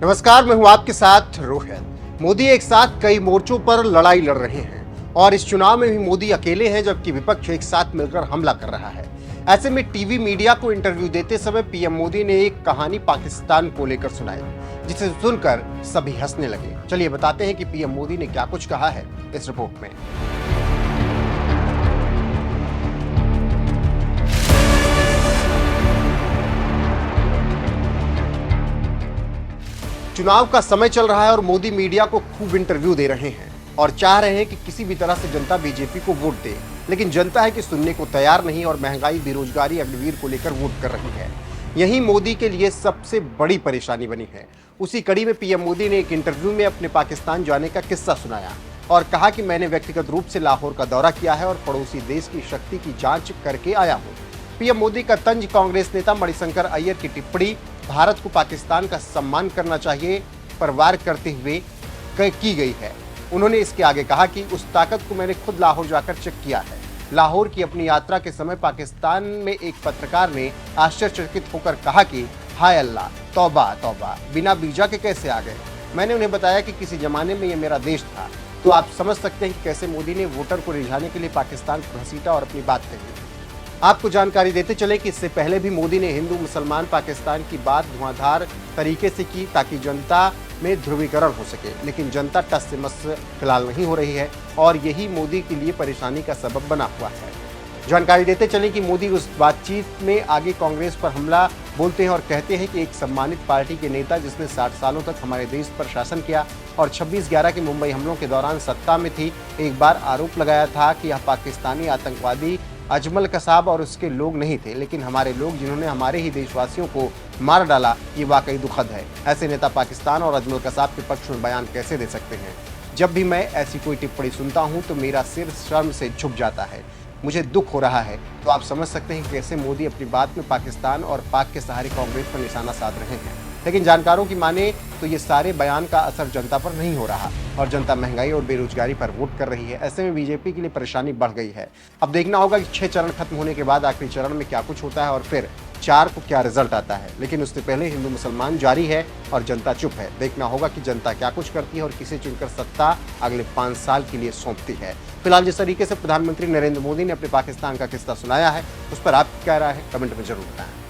नमस्कार, मैं हूं आपके साथ रोहित। मोदी एक साथ कई मोर्चों पर लड़ाई लड़ रहे हैं और इस चुनाव में भी मोदी अकेले हैं, जबकि विपक्ष एक साथ मिलकर हमला कर रहा है। ऐसे में टीवी मीडिया को इंटरव्यू देते समय पीएम मोदी ने एक कहानी पाकिस्तान को लेकर सुनाई, जिसे सुनकर सभी हंसने लगे। चलिए बताते हैं कि पीएम मोदी ने क्या कुछ कहा है इस रिपोर्ट में। चुनाव का समय चल रहा है और मोदी मीडिया को खूब इंटरव्यू दे रहे हैं और चाह रहे हैं कि किसी भी तरह से जनता बीजेपी को वोट दे, लेकिन जनता है कि सुनने को तैयार नहीं और महंगाई, बेरोजगारी, अग्निवीर को लेकर वोट कर रही है। यही मोदी के लिए सबसे बड़ी परेशानी बनी है। उसी कड़ी में पीएम मोदी ने एक इंटरव्यू में अपने पाकिस्तान जाने का किस्सा सुनाया और कहा कि मैंने व्यक्तिगत रूप से लाहौर का दौरा किया है और पड़ोसी देश की शक्ति की जांच करके आया हूँ। पीएम मोदी का तंज कांग्रेस नेता मणिशंकर अय्यर की टिप्पणी भारत को पाकिस्तान का सम्मान करना चाहिए पर वार करते हुए की गई है। उन्होंने इसके आगे कहा कि उस ताकत को मैंने खुद लाहौर जाकर चेक किया है। लाहौर की अपनी यात्रा के समय पाकिस्तान में एक पत्रकार ने आश्चर्यचकित होकर कहा कि हाय अल्लाह, तौबा तौबा, बिना वीजा के कैसे आ गए। मैंने उन्हें बताया कि किसी जमाने में ये मेरा देश था। तो आप समझ सकते हैं कि कैसे मोदी ने वोटर को रिझाने के लिए पाकिस्तान को घसीटा और अपनी बात कही। आपको जानकारी देते चले कि इससे पहले भी मोदी ने हिंदू मुसलमान पाकिस्तान की बात धुआंधार तरीके से की ताकि जनता में ध्रुवीकरण हो सके, लेकिन जनता टस से मस फिलहाल नहीं हो रही है और यही मोदी के लिए परेशानी का सबब बना हुआ है। जानकारी देते चले कि मोदी उस बातचीत में आगे कांग्रेस पर हमला बोलते हैं और कहते हैं कि एक सम्मानित पार्टी के नेता जिसने 60 सालों तक हमारे देश पर शासन किया और 26/11 के मुंबई हमलों के दौरान सत्ता में थी, एक बार आरोप लगाया था कि यह पाकिस्तानी आतंकवादी अजमल कसाब और उसके लोग नहीं थे, लेकिन हमारे लोग जिन्होंने हमारे ही देशवासियों को मार डाला, ये वाकई दुखद है। ऐसे नेता पाकिस्तान और अजमल कसाब के पक्ष में बयान कैसे दे सकते हैं। जब भी मैं ऐसी कोई टिप्पणी सुनता हूं तो मेरा सिर शर्म से झुक जाता है, मुझे दुख हो रहा है। तो आप समझ सकते हैं कैसे मोदी अपनी बात में पाकिस्तान और पाक के सहारे कांग्रेस पर निशाना साध रहे हैं। लेकिन जानकारों की माने तो ये सारे बयान का असर जनता पर नहीं हो रहा और जनता महंगाई और बेरोजगारी पर वोट कर रही है। ऐसे में बीजेपी के लिए परेशानी बढ़ गई है। अब देखना होगा कि 6 चरण खत्म होने के बाद आखिरी चरण में क्या कुछ होता है और फिर 4 को क्या रिजल्ट आता है। लेकिन उससे पहले हिंदू मुसलमान जारी है और जनता चुप है। देखना होगा कि जनता क्या कुछ करती है और किसे चुनकर सत्ता अगले 5 साल के लिए सौंपती है। फिलहाल जिस तरीके से प्रधानमंत्री नरेंद्र मोदी ने अपने पाकिस्तान का किस्सा सुनाया है, उस पर आप क्या राय है, कमेंट में जरूर बताएं।